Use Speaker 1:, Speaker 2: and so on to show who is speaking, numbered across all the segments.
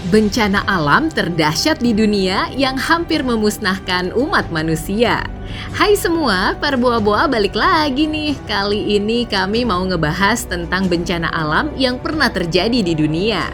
Speaker 1: Bencana alam terdahsyat di dunia yang hampir memusnahkan umat manusia. Hai semua, Parboa-boa balik lagi nih. Kali ini kami mau ngebahas tentang bencana alam yang pernah terjadi di dunia.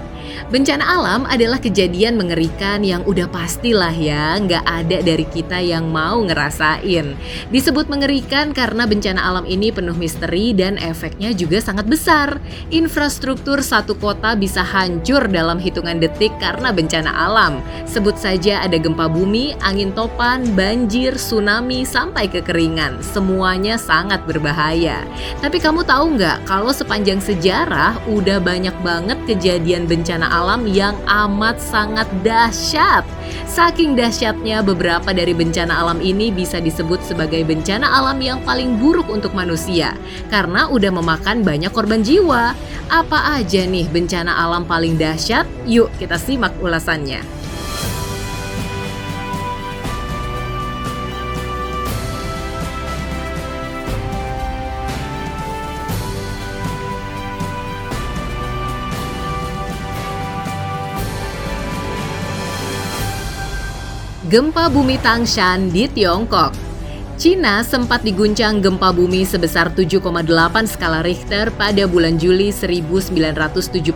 Speaker 1: Bencana alam adalah kejadian mengerikan yang udah pastilah ya, nggak ada dari kita yang mau ngerasain. Disebut mengerikan karena bencana alam ini penuh misteri dan efeknya juga sangat besar. Infrastruktur satu kota bisa hancur dalam hitungan detik karena bencana alam. Sebut saja ada gempa bumi, angin topan, banjir, tsunami, sampai kekeringan. Semuanya sangat berbahaya. Tapi kamu tahu nggak kalau sepanjang sejarah udah banyak banget kejadian bencana alam yang amat sangat dahsyat. Saking dahsyatnya, beberapa dari bencana alam ini bisa disebut sebagai bencana alam yang paling buruk untuk manusia karena udah memakan banyak korban jiwa. Apa aja nih bencana alam paling dahsyat? Yuk kita simak ulasannya. Gempa bumi Tangshan di Tiongkok. Cina sempat diguncang gempa bumi sebesar 7,8 skala Richter pada bulan Juli 1976.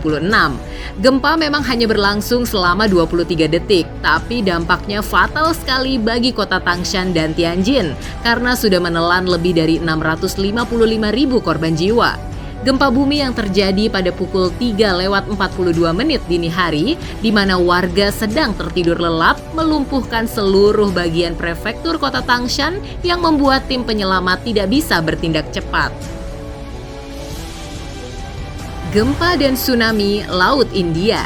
Speaker 1: Gempa memang hanya berlangsung selama 23 detik, tapi dampaknya fatal sekali bagi kota Tangshan dan Tianjin karena sudah menelan lebih dari 655.000 korban jiwa. Gempa bumi yang terjadi pada pukul 3:42 dini hari, di mana warga sedang tertidur lelap, melumpuhkan seluruh bagian prefektur kota Tangshan yang membuat tim penyelamat tidak bisa bertindak cepat. Gempa dan tsunami Laut India.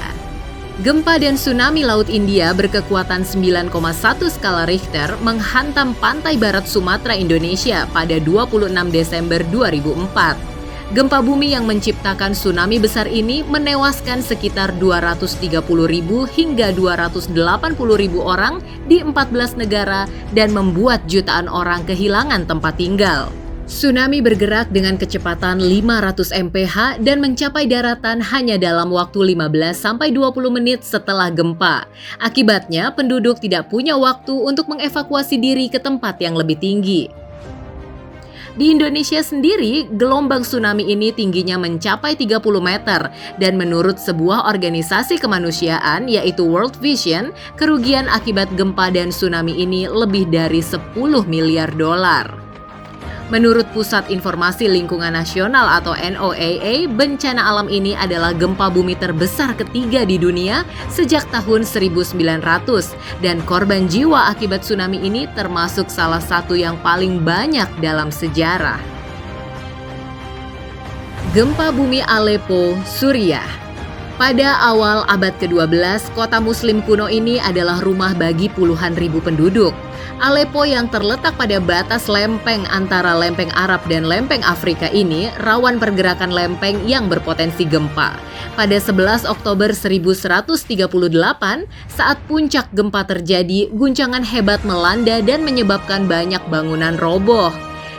Speaker 1: Gempa dan tsunami Laut India berkekuatan 9,1 skala Richter menghantam pantai barat Sumatera, Indonesia pada 26 Desember 2004. Gempa bumi yang menciptakan tsunami besar ini menewaskan sekitar 230.000 hingga 280.000 orang di 14 negara dan membuat jutaan orang kehilangan tempat tinggal. Tsunami bergerak dengan kecepatan 500 mph dan mencapai daratan hanya dalam waktu 15-20 menit setelah gempa. Akibatnya, penduduk tidak punya waktu untuk mengevakuasi diri ke tempat yang lebih tinggi. Di Indonesia sendiri, gelombang tsunami ini tingginya mencapai 30 meter dan menurut sebuah organisasi kemanusiaan yaitu World Vision, kerugian akibat gempa dan tsunami ini lebih dari 10 miliar dolar. Menurut Pusat Informasi Lingkungan Nasional atau NOAA, bencana alam ini adalah gempa bumi terbesar ketiga di dunia sejak tahun 1900 dan korban jiwa akibat tsunami ini termasuk salah satu yang paling banyak dalam sejarah. Gempa bumi Aleppo, Suriah. Pada awal abad ke-12, kota muslim kuno ini adalah rumah bagi puluhan ribu penduduk. Aleppo yang terletak pada batas lempeng antara lempeng Arab dan lempeng Afrika ini rawan pergerakan lempeng yang berpotensi gempa. Pada 11 Oktober 1138, saat puncak gempa terjadi, guncangan hebat melanda dan menyebabkan banyak bangunan roboh.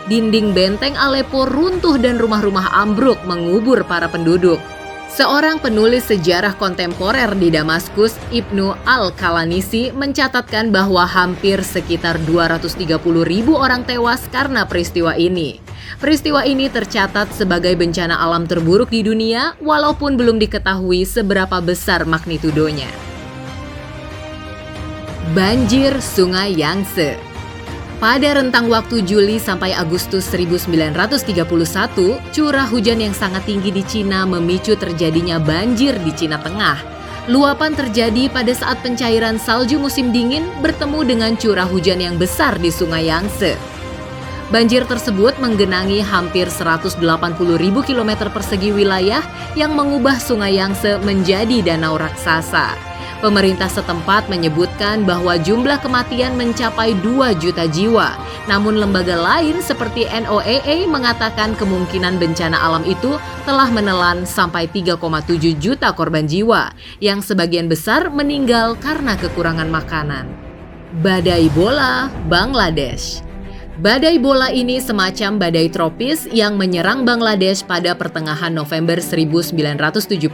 Speaker 1: Dinding benteng Aleppo runtuh dan rumah-rumah ambruk mengubur para penduduk. Seorang penulis sejarah kontemporer di Damaskus, Ibnu Al-Qalanisi, mencatatkan bahwa hampir sekitar 230.000 orang tewas karena peristiwa ini. Peristiwa ini tercatat sebagai bencana alam terburuk di dunia, walaupun belum diketahui seberapa besar magnitudonya. Banjir Sungai Yangtze. Pada rentang waktu Juli sampai Agustus 1931, curah hujan yang sangat tinggi di Cina memicu terjadinya banjir di Cina Tengah. Luapan terjadi pada saat pencairan salju musim dingin bertemu dengan curah hujan yang besar di Sungai Yangtze. Banjir tersebut menggenangi hampir 180.000 km persegi wilayah yang mengubah Sungai Yangtze menjadi danau raksasa. Pemerintah setempat menyebutkan bahwa jumlah kematian mencapai 2 juta jiwa. Namun lembaga lain seperti NOAA mengatakan kemungkinan bencana alam itu telah menelan sampai 3,7 juta korban jiwa, yang sebagian besar meninggal karena kekurangan makanan. Badai bola, Bangladesh. Badai bola ini semacam badai tropis yang menyerang Bangladesh pada pertengahan November 1970.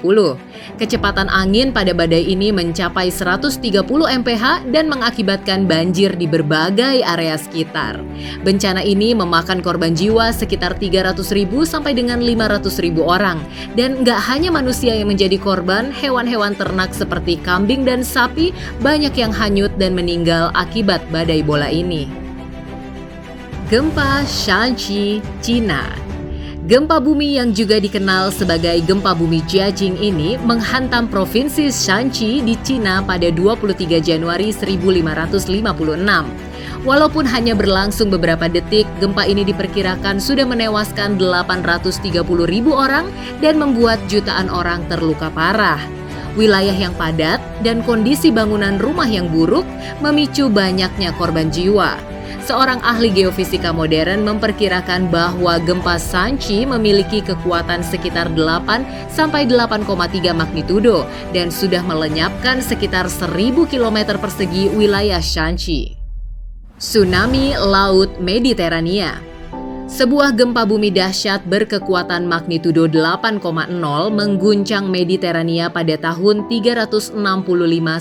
Speaker 1: Kecepatan angin pada badai ini mencapai 130 mph dan mengakibatkan banjir di berbagai area sekitar. Bencana ini memakan korban jiwa sekitar 300.000 sampai dengan 500.000 orang. Dan nggak hanya manusia yang menjadi korban, hewan-hewan ternak seperti kambing dan sapi banyak yang hanyut dan meninggal akibat badai bola ini. Gempa Shanxi, Cina. Gempa bumi yang juga dikenal sebagai gempa bumi Jiajing ini menghantam provinsi Shanxi di Cina pada 23 Januari 1556. Walaupun hanya berlangsung beberapa detik, gempa ini diperkirakan sudah menewaskan 830.000 orang dan membuat jutaan orang terluka parah. Wilayah yang padat dan kondisi bangunan rumah yang buruk memicu banyaknya korban jiwa. Seorang ahli geofisika modern memperkirakan bahwa gempa Shanxi memiliki kekuatan sekitar 8 sampai 8,3 magnitudo dan sudah melenyapkan sekitar 1.000 km persegi wilayah Shanxi. Tsunami Laut Mediterania. Sebuah gempa bumi dahsyat berkekuatan magnitudo 8,0 mengguncang Mediterania pada tahun 365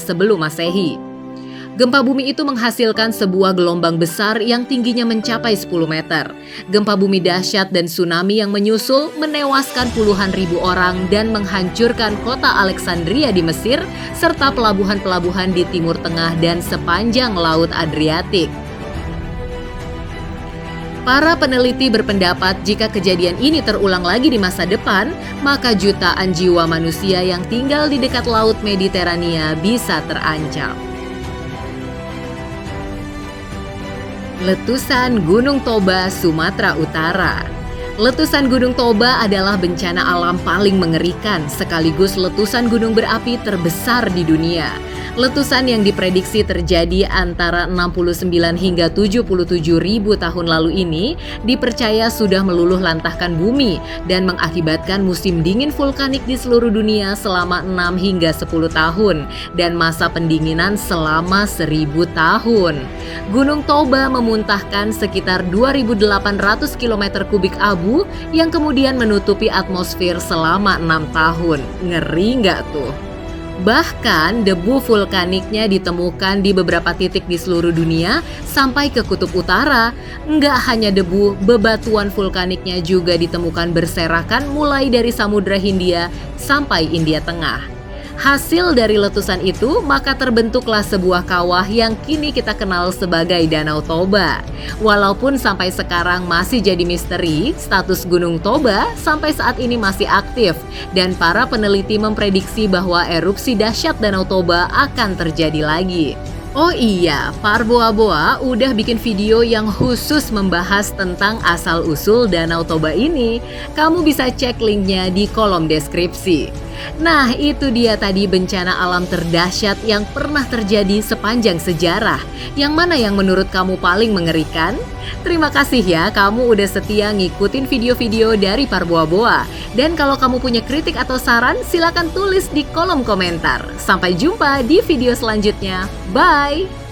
Speaker 1: sebelum Masehi. Gempa bumi itu menghasilkan sebuah gelombang besar yang tingginya mencapai 10 meter. Gempa bumi dahsyat dan tsunami yang menyusul menewaskan puluhan ribu orang dan menghancurkan kota Alexandria di Mesir serta pelabuhan-pelabuhan di Timur Tengah dan sepanjang Laut Adriatik. Para peneliti berpendapat jika kejadian ini terulang lagi di masa depan, maka jutaan jiwa manusia yang tinggal di dekat Laut Mediterania bisa terancam. Letusan Gunung Toba, Sumatera Utara. Letusan Gunung Toba adalah bencana alam paling mengerikan sekaligus letusan gunung berapi terbesar di dunia. Letusan yang diprediksi terjadi antara 69 hingga 77 ribu tahun lalu ini dipercaya sudah meluluh lantahkan bumi dan mengakibatkan musim dingin vulkanik di seluruh dunia selama 6 hingga 10 tahun dan masa pendinginan selama 1000 tahun. Gunung Toba memuntahkan sekitar 2.800 km kubik abu yang kemudian menutupi atmosfer selama 6 tahun. Ngeri nggak tuh? Bahkan debu vulkaniknya ditemukan di beberapa titik di seluruh dunia sampai ke kutub utara. Nggak hanya debu, bebatuan vulkaniknya juga ditemukan berserakan mulai dari Samudra Hindia sampai India Tengah. Hasil dari letusan itu, maka terbentuklah sebuah kawah yang kini kita kenal sebagai Danau Toba. Walaupun sampai sekarang masih jadi misteri, status Gunung Toba sampai saat ini masih aktif dan para peneliti memprediksi bahwa erupsi dahsyat Danau Toba akan terjadi lagi. Oh iya, Parboa-boa udah bikin video yang khusus membahas tentang asal-usul Danau Toba ini. Kamu bisa cek linknya di kolom deskripsi. Nah, itu dia tadi bencana alam terdahsyat yang pernah terjadi sepanjang sejarah. Yang mana yang menurut kamu paling mengerikan? Terima kasih ya, kamu udah setia ngikutin video-video dari Parboa-boa. Dan kalau kamu punya kritik atau saran, silakan tulis di kolom komentar. Sampai jumpa di video selanjutnya. Bye!